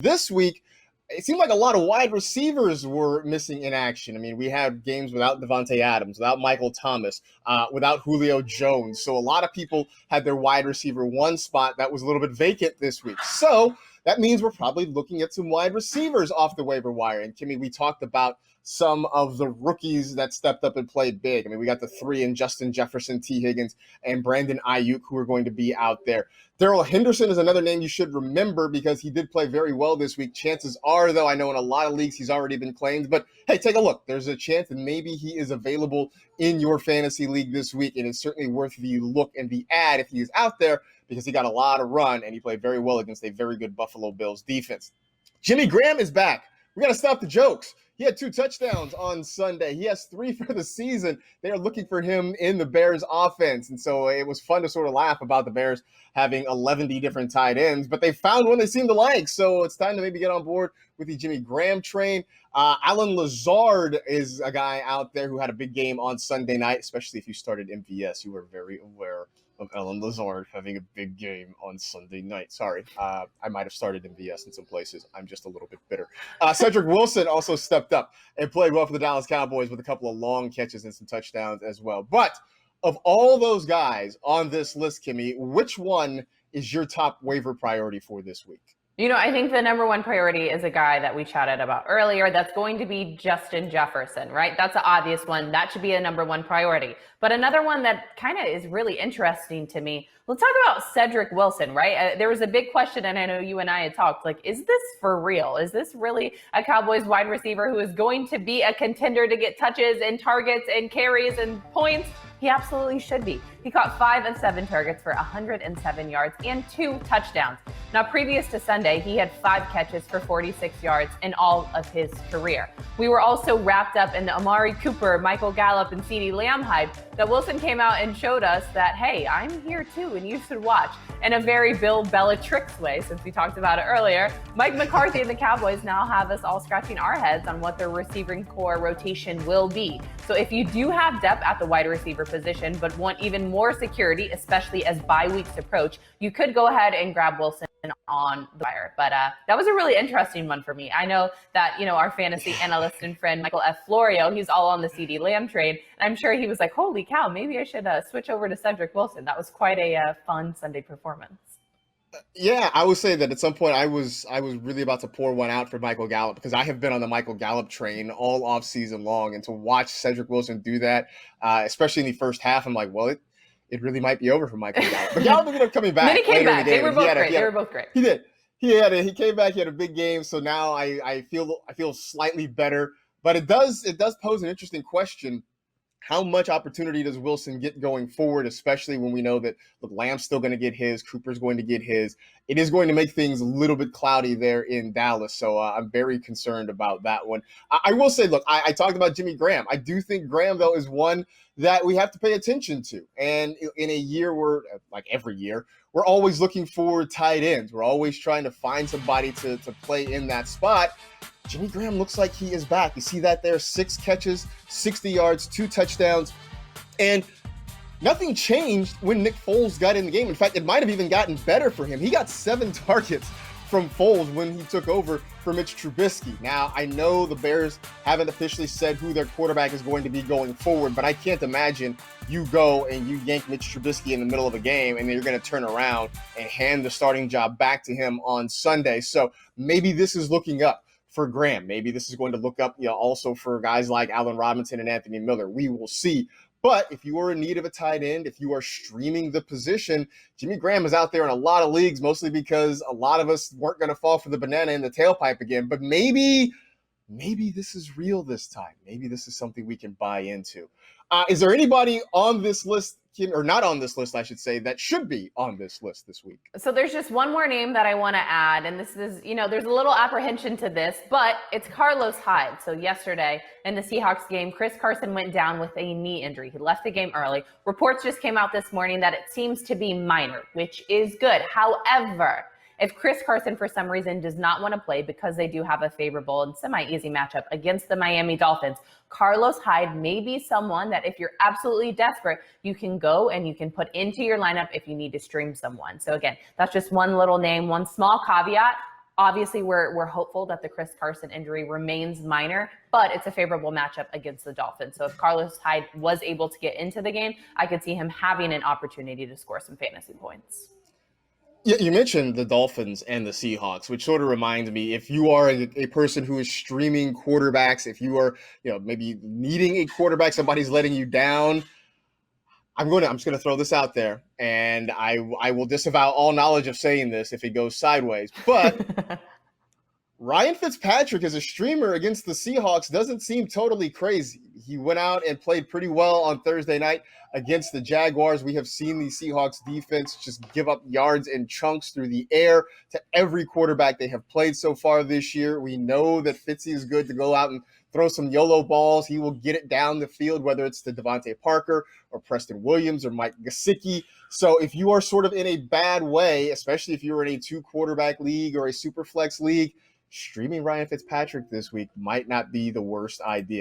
This week, it seemed like a lot of wide receivers were missing in action. I mean, we had games without Devontae Adams, without Michael Thomas, without Julio Jones. So a lot of people had their wide receiver one spot that was a little bit vacant this week. So that means we're probably looking at some wide receivers off the waiver wire. And Kimmi, we talked about some of the rookies that stepped up and played big. I mean, we got the three in Justin Jefferson, T. Higgins, and Brandon Ayuk, who are going to be out there. Darrell Henderson is another name you should remember because he did play very well this week. Chances are, though, I know in a lot of leagues he's already been claimed. But, hey, take a look. There's a chance that maybe he is available in your fantasy league this week, and it's certainly worth the look and the ad if he is out there because he got a lot of run, and he played very well against a very good Buffalo Bills defense. Jimmy Graham is back. We got to stop the jokes. He had 2 touchdowns on Sunday. He has 3 for the season. They are looking for him in the Bears offense. And so it was fun to sort of laugh about the Bears having 11 different tight ends, but they found one they seem to like. So it's time to maybe get on board with the Jimmy Graham train. Allen Lazard is a guy out there who had a big game on Sunday night, especially if you started MVS. You were very aware of Allen Lazard having a big game on Sunday night. Sorry, I might have started MVS in some places. I'm just a little bit bitter. Cedric Wilson also stepped up and played well for the Dallas Cowboys with a couple of long catches and some touchdowns as well. But of all those guys on this list, Kimmi, which one is your top waiver priority for this week? You know, I think the number one priority is a guy that we chatted about earlier. That's going to be Justin Jefferson, right? That's an obvious one. That should be a number one priority. But another one that kind of is really interesting to me, let's talk about Cedric Wilson, right? There was a big question, and I know you and I had talked, like, is this for real? Is this really a Cowboys wide receiver who is going to be a contender to get touches and targets and carries and points? He absolutely should be. He caught 5 of 7 targets for 107 yards and 2 touchdowns. Now, previous to Sunday, he had 5 catches for 46 yards in all of his career. We were also wrapped up in the Amari Cooper, Michael Gallup, and CeeDee Lamb hype that Wilson came out and showed us that, hey, I'm here too, and you should watch. In a very Bill Belichick's way, since we talked about it earlier, Mike McCarthy and the Cowboys now have us all scratching our heads on what their receiving core rotation will be. So if you do have depth at the wide receiver position, but want even more security, especially as bye weeks approach, you could go ahead and grab Wilson on the wire. But that was a really interesting one for me. I know that, you know, our fantasy analyst and friend, Michael F. Florio, he's all on the CeeDee Lamb train. And I'm sure he was like, holy cow, maybe I should switch over to Cedric Wilson. That was quite a fun Sunday performance. Yeah, I would say that at some point I was really about to pour one out for Michael Gallup because I have been on the Michael Gallup train all off season long, and to watch Cedric Wilson do that, especially in the first half, I'm like, well, it really might be over for Michael Gallup. But Gallup ended up coming back. Then he came back. In the game. They were both great. They were both great. He did. He came back. He had a big game. So now I feel slightly better. But it does pose an interesting question. How much opportunity does Wilson get going forward, especially when we know that Lamb's still going to get his, Cooper's going to get his. It is going to make things a little bit cloudy there in Dallas, so I'm very concerned about that one. I will say, look, I talked about Jimmy Graham. I do think Graham, though, is one that we have to pay attention to. And in a year where, like every year, we're always looking for tight ends. We're always trying to find somebody to play in that spot. Jimmy Graham looks like he is back. You see that there, 6 catches, 60 yards, 2 touchdowns. And nothing changed when Nick Foles got in the game. In fact, it might have even gotten better for him. He got 7 targets from Foles when he took over for Mitch Trubisky. Now, I know the Bears haven't officially said who their quarterback is going to be going forward, but I can't imagine you go and you yank Mitch Trubisky in the middle of a game and then you're going to turn around and hand the starting job back to him on Sunday. So maybe this is looking up for Graham. Maybe this is going to look up, also for guys like Allen Robinson and Anthony Miller. We will see. But if you are in need of a tight end, if you are streaming the position, Jimmy Graham is out there in a lot of leagues, mostly because a lot of us weren't going to fall for the banana in the tailpipe again. But maybe this is real this time. Maybe this is something we can buy into. Is there anybody on this list, or not on this list, I should say, that should be on this list this week? So there's just one more name that I want to add, and this is, there's a little apprehension to this, but it's Carlos Hyde. So yesterday in the Seahawks game, Chris Carson went down with a knee injury. He left the game early. Reports just came out this morning that it seems to be minor, which is good. However, if Chris Carson, for some reason, does not want to play because they do have a favorable and semi-easy matchup against the Miami Dolphins, Carlos Hyde may be someone that if you're absolutely desperate, you can go and you can put into your lineup if you need to stream someone. So again, that's just one little name, one small caveat. Obviously, we're hopeful that the Chris Carson injury remains minor, but it's a favorable matchup against the Dolphins. So if Carlos Hyde was able to get into the game, I could see him having an opportunity to score some fantasy points. Yeah, you mentioned the Dolphins and the Seahawks, which sort of reminds me, if you are a person who is streaming quarterbacks, if you are, maybe needing a quarterback, somebody's letting you down, I'm just gonna throw this out there, and I will disavow all knowledge of saying this if it goes sideways. But Ryan Fitzpatrick as a streamer against the Seahawks doesn't seem totally crazy. He went out and played pretty well on Thursday night against the Jaguars. We have seen the Seahawks defense just give up yards in chunks through the air to every quarterback they have played so far this year. We know that Fitzy is good to go out and throw some YOLO balls. He will get it down the field, whether it's to Devontae Parker or Preston Williams or Mike Gesicki. So if you are sort of in a bad way, especially if you're in a 2-quarterback league or a super flex league, streaming Ryan Fitzpatrick this week might not be the worst idea.